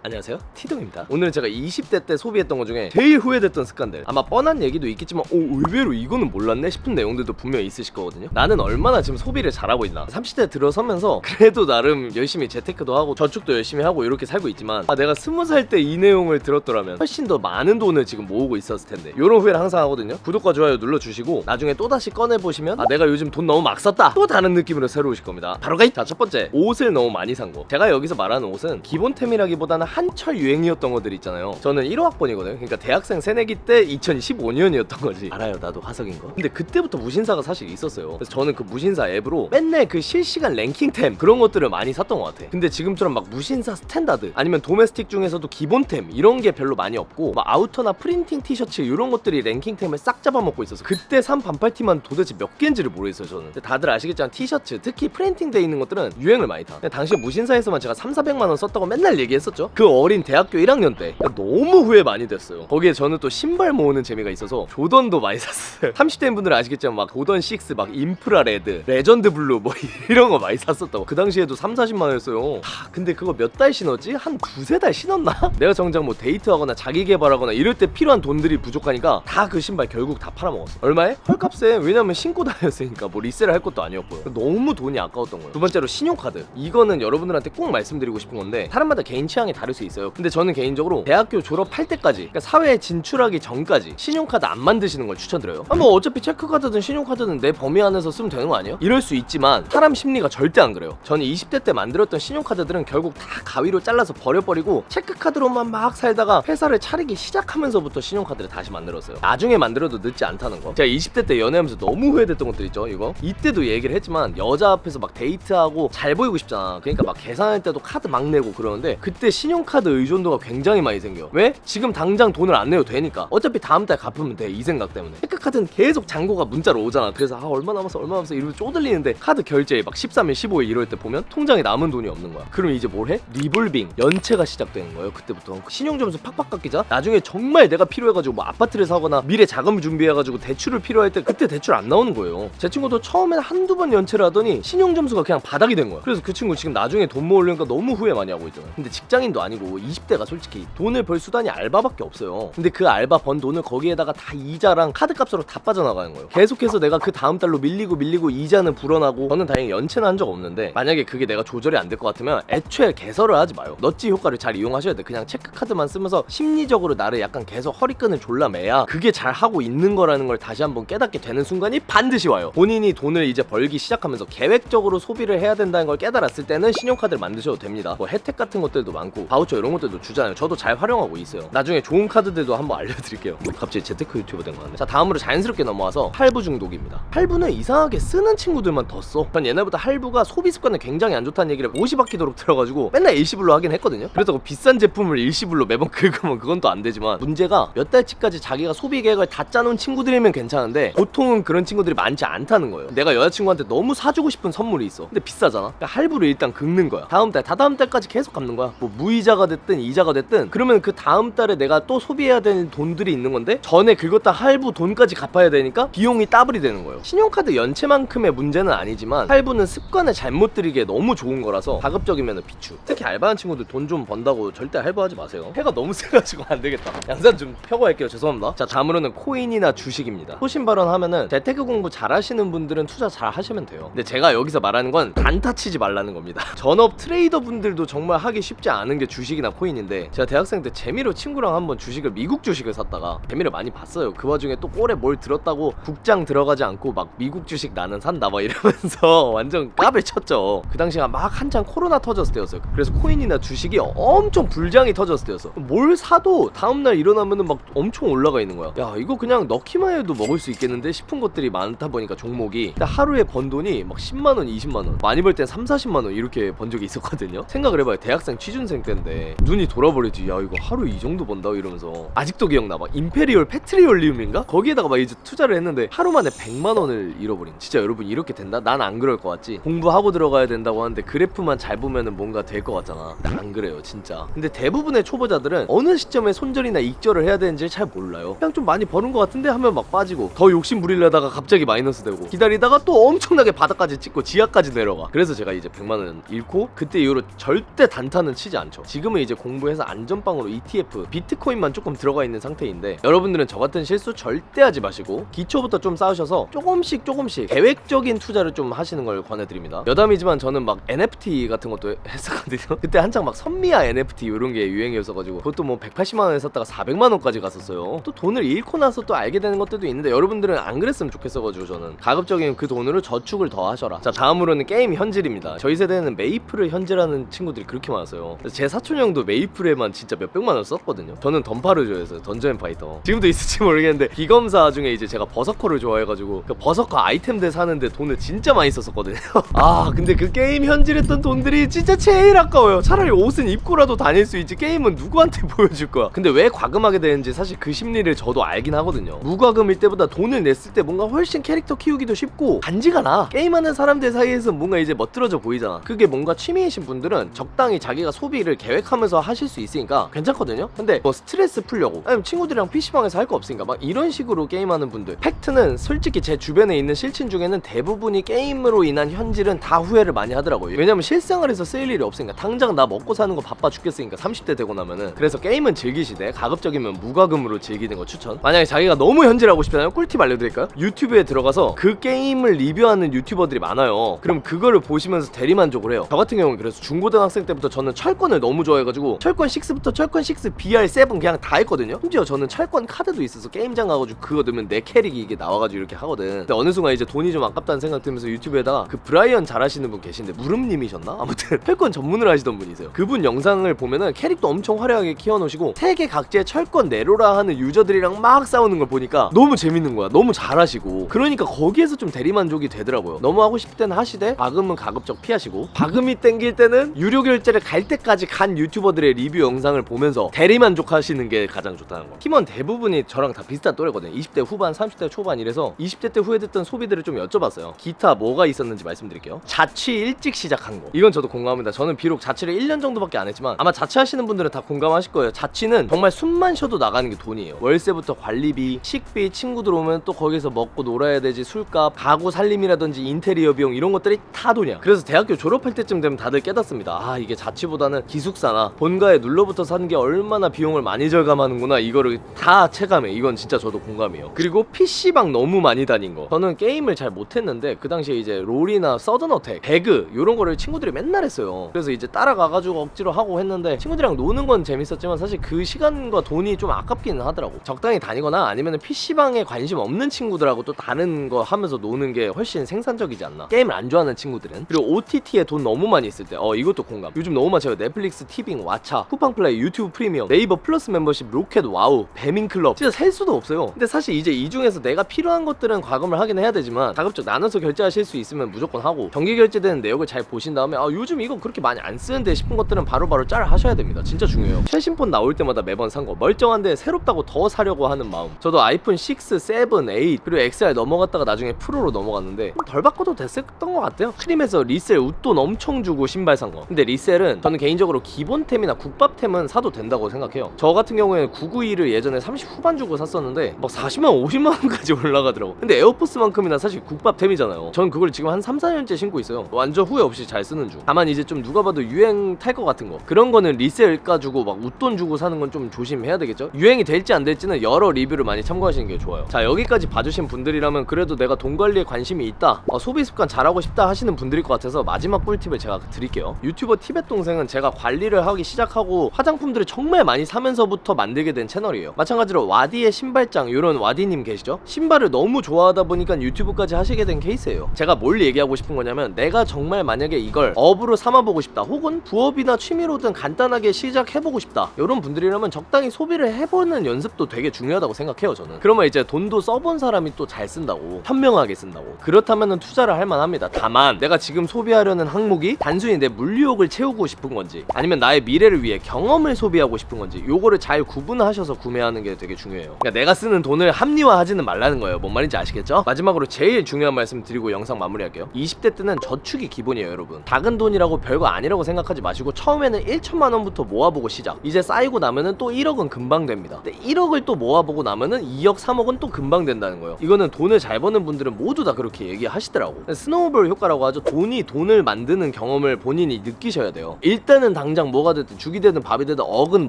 안녕하세요, 티동입니다. 오늘은 제가 20대 때 소비했던 것 중에 제일 후회됐던 습관들, 아마 뻔한 얘기도 있겠지만 의외로 이거는 몰랐네 싶은 내용들도 분명히 있으실 거거든요. 나는 얼마나 지금 소비를 잘하고 있나. 30대 들어서면서 그래도 나름 열심히 재테크도 하고 저축도 열심히 하고 이렇게 살고 있지만, 내가 20살 때 이 내용을 들었더라면 훨씬 더 많은 돈을 지금 모으고 있었을 텐데. 이런 후회를 항상 하거든요. 구독과 좋아요 눌러주시고 나중에 또다시 꺼내보시면 내가 요즘 돈 너무 막 썼다, 또 다른 느낌으로 새로 오실 겁니다. 바로 가이! 자, 첫 번째, 옷을 너무 많이 산 거. 제가 여기서 말하는 옷은 기본템이라기보다는 한철 유행이었던 것들 있잖아요. 저는 1호학번이거든요. 그러니까 대학생 새내기 때 2015년이었던 거지. 알아요, 나도 화석인 거. 근데 그때부터 무신사가 사실 있었어요. 그래서 저는 그 무신사 앱으로 맨날 그 실시간 랭킹템 그런 것들을 많이 샀던 것 같아. 근데 지금처럼 막 무신사 스탠다드 아니면 도메스틱 중에서도 기본템 이런 게 별로 많이 없고, 막 아우터나 프린팅 티셔츠 이런 것들이 랭킹템을 싹 잡아먹고 있어서 그때 산 반팔티만 도대체 몇 개인지를 모르겠어요 저는. 근데 다들 아시겠지만 티셔츠, 특히 프린팅 돼 있는 것들은 유행을 많이 타. 당시에 무신사에서만 제가 3,400만 원 썼다고 맨날 얘기했었죠. 그 어린 대학교 1학년 때. 너무 후회 많이 됐어요. 거기에 저는 또 신발 모으는 재미가 있어서 조던도 많이 샀어요. 30대인 분들은 아시겠지만 막 조던 6, 막 인프라 레드, 레전드 블루 뭐 이런 거 많이 샀었다고. 그 당시에도 3,40만 원이었어요. 근데 그거 몇 달 신었지? 한 두세 달 신었나? 내가 정작 뭐 데이트하거나 자기 개발하거나 이럴 때 필요한 돈들이 부족하니까 다 그 신발 결국 다 팔아먹었어. 얼마에? 헐값에. 왜냐면 신고 다녔으니까 뭐 리셀을 할 것도 아니었고요. 너무 돈이 아까웠던 거예요. 두 번째로 신용카드. 이거는 여러분들한테 꼭 말씀드리고 싶은 건데, 사람마다 개인 취향이 다를 수 있어요. 근데 저는 개인적으로 대학교 졸업할 때까지, 그러니까 사회에 진출하기 전까지 신용카드 안 만드시는 걸 추천드려요. 뭐 어차피 체크카드든 신용카드는 내 범위 안에서 쓰면 되는 거 아니에요? 이럴 수 있지만 사람 심리가 절대 안 그래요. 저는 20대 때 만들었던 신용카드들은 결국 다 가위로 잘라서 버려버리고 체크카드로만 막 살다가 회사를 차리기 시작하면서부터 신용카드를 다시 만들었어요. 나중에 만들어도 늦지 않다는 거. 제가 20대 때 연애하면서 너무 후회됐던 것들 있죠. 이거 이때도 얘기를 했지만, 여자 앞에서 막 데이트하고 잘 보이고 싶잖아. 그러니까 막 계산할 때도 카드 막 내고 그러는데, 그때 신용카드 의존도가 굉장히 많이 생겨. 왜? 지금 당장 돈을 안 내도 되니까. 어차피 다음 달 갚으면 돼, 이 생각 때문에. 체크카드는 계속 잔고가 문자로 오잖아. 그래서 얼마 남았어 이러면서 쪼들리는데, 카드 결제 막 13일 15일 이럴 때 보면 통장에 남은 돈이 없는 거야. 그럼 이제 뭘 해? 리볼빙, 연체가 시작되는 거예요. 그때부터 신용점수 팍팍 깎이자. 나중에 정말 내가 필요해가지고 뭐 아파트를 사거나 미래 자금을 준비해가지고 대출을 필요할 때 그때 대출 안 나오는 거예요. 제 친구도 처음에는 한두 번 연체를 하더니 신용점수가 그냥 바닥이 된 거야. 그래서 그 친구 지금 나중에 돈 모으려니까 너무 후회 많이 하고 있잖아. 근데 직장인도 아니고 20대가 솔직히 돈을 벌 수단이 알바밖에 없어요. 근데 그 알바 번 돈을 거기에다가 다 이자랑 카드값으로 다 빠져나가는 거예요. 계속해서 내가 그 다음 달로 밀리고 이자는 불어나고. 저는 다행히 연체는 한 적 없는데, 만약에 그게 내가 조절이 안 될 것 같으면 애초에 개설을 하지 마요. 넛지 효과를 잘 이용하셔야 돼. 그냥 체크카드만 쓰면서 심리적으로 나를 약간 계속 허리끈을 졸라매야 그게 잘 하고 있는 거라는 걸 다시 한번 깨닫게 되는 순간이 반드시 와요. 본인이 돈을 이제 벌기 시작하면서 계획적으로 소비를 해야 된다는 걸 깨달았을 때는 신용카드를 만드셔도 됩니다. 뭐 혜택 같은 것들도 많고 바우처 이런 것들도 주잖아요. 저도 잘 활용하고 있어요. 나중에 좋은 카드들도 한번 알려드릴게요. 갑자기 재테크 유튜버 된 거 같네. 자, 다음으로 자연스럽게 넘어와서 할부 중독입니다. 할부는 이상하게 쓰는 친구들만 더 써. 전 옛날부터 할부가 소비 습관에 굉장히 안 좋다는 얘기를 50바퀴도록 들어가지고 맨날 일시불로 하긴 했거든요. 그래서 비싼 제품을 일시불로 매번 긁으면 그건 또 안 되지만, 문제가 몇 달치까지 자기가 소비 계획을 다 짜놓은 친구들이면 괜찮은데 보통은 그런 친구들이 많지 않다는 거예요. 내가 여자친구한테 너무 사주고 싶은 선물이 있어. 근데 비싸잖아. 그러니까 할부를 일단 긁는 거야. 다음 달, 다다음 달까지 계속 갚는 거야. 뭐 무이자가 됐든 이자가 됐든. 그러면 그 다음 달에 내가 또 소비해야 되는 돈들이 있는 건데, 전에 긁었다 할부 돈까지 갚아야 되니까 비용이 더블이 되는 거예요. 신용카드 연체만큼의 문제는 아니지만 할부는 습관을 잘못 들이기에 너무 좋은 거라서 가급적이면 비추. 특히 알바하는 친구들 돈 좀 번다고 절대 할부하지 마세요. 해가 너무 세가지고 안 되겠다. 양산 좀 펴고 할게요. 죄송합니다. 자, 다음으로는 코인이나 주식입니다. 소신 발언하면은 재테크 공부 잘 하시는 분들은 투자 잘 하시면 돼요. 근데 제가 여기서 말하는 건 단타 치지 말라는 겁니다. 전업 트레이더 분들도 정말 하기 쉽지 않은 게 주식이나 코인인데, 제가 대학생 때 재미로 친구랑 한번 미국 주식을 샀다가 재미를 많이 봤어요. 그 와중에 또 꼴에 뭘 들었다고 국장 들어가지 않고 막 미국 주식 나는 산다 막 이러면서 완전 깝을 쳤죠. 그 당시가 막 한창 코로나 터졌을 때였어요. 그래서 코인이나 주식이 엄청 불장이 터졌을 때였어. 뭘 사도 다음날 일어나면은 막 엄청 올라가 있는 거야. 야, 이거 그냥 넣기만 해도 먹을 수 있겠는데 싶은 것들이 많다 보니까 종목이 하루에 번 돈이 막 10만원 20만원, 많이 벌 땐 3-40만원 이렇게 번 적이 있었거든요. 생각을 해봐요. 대학생 취준생 때인데 눈이 돌아버리지. 야, 이거 하루 이 정도 번다 이러면서. 아직도 기억나. 막 임페리얼 페트리올리움인가? 거기에다가 막 이제 투자를 했는데 하루 만에 100만원을 잃어버린. 진짜 여러분 이렇게 된다? 난 안 그럴 것 같지? 공부하고 들어가야 된다고 하는데 그래프만 잘 보면은 뭔가 될 것 같잖아. 안 그래요 진짜. 근데 대부분의 초보자들은 어느 시점에 손절이나 익절을 해야 되는지 잘 몰라요. 그냥 좀 많이 버는 것 같은데 하면 막 빠지고, 더 욕심 부리려다가 갑자기 마이너스 되고, 기다리다가 또 엄청나게 바닥까지 찍고 지하까지 내려가. 그래서 제가 이제 100만원 잃고, 그때 이후로 절대 단타는 치지 않죠. 지금은 이제 공부해서 안전빵으로 ETF, 비트코인만 조금 들어가 있는 상태인데 여러분들은 저 같은 실수 절대 하지 마시고 기초부터 좀 쌓으셔서 조금씩 계획적인 투자를 좀 하시는 걸 권해드립니다. 여담이지만 저는 막 NFT 같은 것도 했었거든요. 그때 한창 막 선미야 NFT 이런 게 유행이었어가지고 그것도 뭐 180만원에 샀다가 400만원까지 갔었어요. 또 돈을 잃고 나서 또 알게 되는 것들도 있는데 여러분들은 안 그랬으면 좋겠어가지고 저는 가급적이면 그 돈으로 저축을 더 하셔라. 자, 다음으로는 게임 현질입니다. 저희 세대는 메이플을 현질하는 친구들이 그렇게 많았어요. 제 사촌 형도 메이플에만 진짜 몇백만원 썼거든요. 저는 던파를 좋아해서 던전앤파이터 지금도 있을지 모르겠는데 비검사 중에 이제 제가 버서커를 좋아해가지고 그 버서커 아이템들 사는데 돈을 진짜 많이 썼었거든요. 아 근데 그 게임 현질했던 돈들이 진짜 제일 아까워요. 차라리 옷은 입고라도 다닐 수 있지 게임은 누구한테 보여줄 거야. 근데 왜 과금하게 되는지 사실 그 심리를 저도 알긴 하거든요. 무과금일 때보다 돈을 냈을 때 뭔가 훨씬 캐릭터 키우기도 쉽고 간지가 나. 게임하는 사람들 사이에서 뭔가 이제 멋들어져 보이잖아. 그게 뭔가 취미이신 분들은 적당히 자기가 소비를 계획하면서 하실 수 있으니까 괜찮거든요. 근데 뭐 스트레스 풀려고 아니면 친구들이랑 PC방에서 할 거 없으니까 막 이런 식으로 게임하는 분들, 팩트는 솔직히 제 주변에 있는 실친 중에는 대부분이 게임으로 인한 현질은 다 후회를 많이 하더라고요. 왜냐면 실생활에서 쓰일 일이 없으니까. 당장 나 먹고 사는 거 바빠 죽겠으니까 30대 되고 나면은. 그래서 게임은 즐기시되 가급적이면 무과금으로 즐기는 거 추천. 만약에 자기가 너무 현질하고 싶다면 꿀팁 알려드릴까요? 유튜브에 들어가서 그 게임을 리뷰하는 유튜버들이 많아요. 그럼 그거를 보시면서 대리만족을 해요. 저 같은 경우는 그래서 중고등학생 때부터 저는 철권을 너무 좋아해가지고 철권 6부터 철권 6 BR7 그냥 다 했거든요. 심지어 저는 철권 카드도 있어서 게임장 가가지고 그거 넣으면 내 캐릭이 이게 나와가지고 이렇게 하거든. 근데 어느 순간 이제 돈이 좀 아깝다는 생각 들면서 유튜브에다가 그 브라이언 잘하시는 분 계신데 무릎님이셨나? 아무튼 철권 전문을 하시던 분이세요. 그분 영상을 보면은 캐릭도 엄청 화려하게 키워놓으시고 세계 각지의 철권 내로라 하는 유저들이랑 막 싸우는 걸 보니까 너무 재밌는 거야. 너무 잘하시고. 그러니까 거기에서 좀 대리만족이 되더라고요. 너무 하고 싶을 때는 하시되 과금은 가급적 피하시고 과금이 땡길 때는 유료 결제를 갈 때까지 간 유튜버들의 리뷰 영상을 보면서 대리만족하시는 게 가장 좋다는 거. 팀원 대부분이 저랑 다 비슷한 또래거든요. 20대 후반, 30대 초반 이래서 20대 때 후회됐던 소비들을 좀 여쭤봤어요. 기타 뭐가 있었는지 말씀드릴게요. 자취 일찍 시작한 거. 이건 저도 공감합니다. 저는 비록 자취를 1년 정도밖에 안 했지만 아마 자취하시는 분들은 다 공감하실 거예요. 자취는 정말 숨만 쉬어도 나가는 게 돈이에요. 월세부터 관리비, 식비, 친구들 오면 또 거기서 먹고 놀아야 되지, 술값, 가구 살림이라든지 인테리어 비용 이런 것들이 다 돈이야. 그래서 대학교 졸업할 때쯤 되면 다들 깨닫습니다. 아 이게 자취보다는 기숙사나 본가에 눌러붙어 사는 게 얼마나 비용을 많이 절감하는구나. 이거를 다 체감해. 이건 진짜 저도 공감해요. 그리고 PC방 너무 많이 다닌 거. 저는 게임을 잘 못했는데 그 당시에 이제 롤이나 서든어택, 배그 이런 거를 친구들이 맨날 했어요. 그래서 이제 따라가가지고 억지로 하고 했는데 친구들이랑 노는 건 재밌었지만 사실 그 시간과 돈이 좀 아깝기는 하더라고. 적당히 다니거나 아니면 PC방에 관심 없는 친구들하고 또 다른 거 하면서 노는 게 훨씬 생산적이지 않나. 게임을 안 좋아하는 친구들은. 그리고 OTT에 돈 너무 많이 있을 때 이것도 공감. 요즘 너무 많죠. 넷플릭스, 티빙, 왓챠, 쿠팡플레이, 유튜브 프리미엄, 네이버 플러스 멤버십, 로켓, 와우, 배민클럽 진짜 셀 수도 없어요. 근데 사실 이제 이 중에서 내가 필요한 것들은 과금을 하긴 해야 되지만 가급적 나눠서 결제하실 수 있으면 무조건 하고 정기 결제되는 내역을 잘 보신 다음에 요즘 이거 그렇게 많이 안 쓰는데 싶은 것들은 바로바로 짤 하셔야 됩니다. 진짜 중요해요. 최신 폰 나올 때마다 매번 산 거 멀쩡한데 새롭다고 더 사려고 하는 마음. 저도 아이폰 6, 7, 8 그리고 XR 넘어갔다가 나중에 프로로 넘어갔는데 덜 바꿔도 됐었던 것 같아요. 크림에서 리셀 웃돈 엄청 주고 신발 산 거. 근데 리셀은 저는 개인적으로 기본템이나 국밥템은 사도 된다고 생각해요. 저 같은 경우에는 991을 예전에 30 후반 주고 샀었는데 막 40만 50만원까지 올라가더라고. 근데 에어포스만큼이나 사실 국밥템이잖아요. 전 그걸 지금 한 3, 4년째 신고 있어요. 완전 후회 없이 잘 쓰는 중. 다만 이제 좀 누가 봐도 유행 탈 것 같은 거 그런 거는 리셀 가지고 막 웃돈 주고 사는 건 좀 조심해야 되겠죠. 유행이 될지 안 될지는 여러 리뷰를 많이 참고하시는 게 좋아요. 자 여기까지 봐주신 분들이라면 그래도 내가 돈 관리에 관심이 있다, 소비 습관 잘하고 싶다 하시는 분들일 것 같아서 마지막 꿀팁을 제가 드릴게요. 유튜버 티벳 동생은 제가 관리를 하기 시작하고 화장품들을 정말 많이 사면서부터 만들게 된 채널이에요. 마찬가지로 와디의 신발장, 이런 와디님 계시죠? 신발을 너무 좋아하다 보니까 유튜브까지 하시게 된 케이스예요. 제가 뭘 얘기하고 싶은 거냐면 내가 정말 만약에 이걸 업으로 삼아보고 싶다, 혹은 부업이나 취미로든 간단하게 시작해보고 싶다, 이런 분들이라면 적당히 소비를 해보는 연습도 되게 중요하다고 생각해요. 저는 그러면 이제 돈도 써본 사람이 또 잘 쓴다고, 현명하게 쓴다고, 그렇다면 투자를 할 만합니다. 다만 내가 지금 소비하려는 항목이 단순히 내 물리욕을 채우고 싶은 건지 아니면 나의 미래를 위해 경험을 소비하고 싶은 건지 요거를 잘 구분하셔서 구매하는 게 되게 중요해요. 그러니까 내가 쓰는 돈을 합리화하지는 말라는 거예요. 뭔 말인지 아시겠죠? 마지막으로 제일 중요한 말씀 드리고 영상 마무리할게요. 20대 때는 저축이 기본이에요. 여러분 작은 돈이라고 별거 아니라고 생각하지 마시고 처음에는 1천만 원부터 모아보고 시작. 이제 쌓이고 나면은 또 1억은 금방 됩니다. 근데 1억을 또 모아보고 나면은 2억 3억은 또 금방 된다는 거예요. 이거는 돈을 잘 버는 분들은 모두 다 그렇게 얘기하시더라고. 스노우볼 효과라고 하죠. 돈이 돈을 만드는 경험을 본인이 느끼셔야 돼요. 일단은 당장 당장 뭐가 됐든 죽이 되든 밥이 되든 억은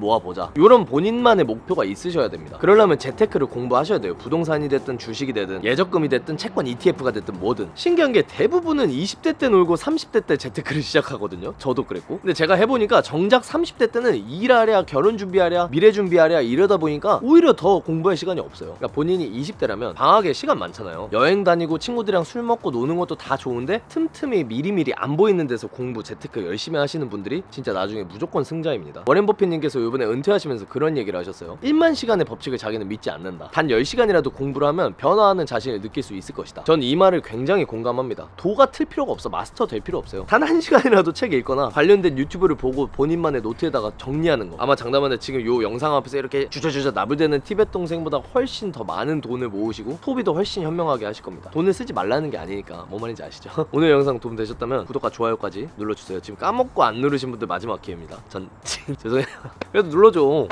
모아보자. 이런 본인만의 목표가 있으셔야 됩니다. 그러려면 재테크를 공부하셔야 돼요. 부동산이 됐든 주식이 되든 예적금이 됐든 채권 ETF가 됐든 뭐든. 신기한 게 대부분은 20대 때 놀고 30대 때 재테크를 시작하거든요. 저도 그랬고. 근데 제가 해보니까 정작 30대 때는 일하랴 결혼 준비하랴 미래 준비하랴 이러다 보니까 오히려 더 공부할 시간이 없어요. 그러니까 본인이 20대라면 방학에 시간 많잖아요. 여행 다니고 친구들이랑 술 먹고 노는 것도 다 좋은데 틈틈이 미리미리 안 보이는 데서 공부 재테크 열심히 하시는 분들이 진짜 나중에 무조건 승자입니다. 워렌 버핏님께서 이번에 은퇴하시면서 그런 얘기를 하셨어요. 1만 시간의 법칙을 자기는 믿지 않는다. 단 10시간이라도 공부를 하면 변화하는 자신을 느낄 수 있을 것이다. 전 이 말을 굉장히 공감합니다. 도가 틀 필요가 없어. 마스터 될 필요 없어요. 단 1시간이라도 책 읽거나 관련된 유튜브를 보고 본인만의 노트에다가 정리하는 거. 아마 장담하는데 지금 요 영상 앞에서 이렇게 주저주저 나불대는 티벳 동생보다 훨씬 더 많은 돈을 모으시고 소비도 훨씬 현명하게 하실 겁니다. 돈을 쓰지 말라는 게 아니니까 뭔 말인지 아시죠? 오늘 영상 도움 되셨다면 구독과 좋아요까지 눌러주세요. 지금 까먹고 안 누르신 분들 마지막 기회입니다. 전 죄송해요. 그래도 눌러줘.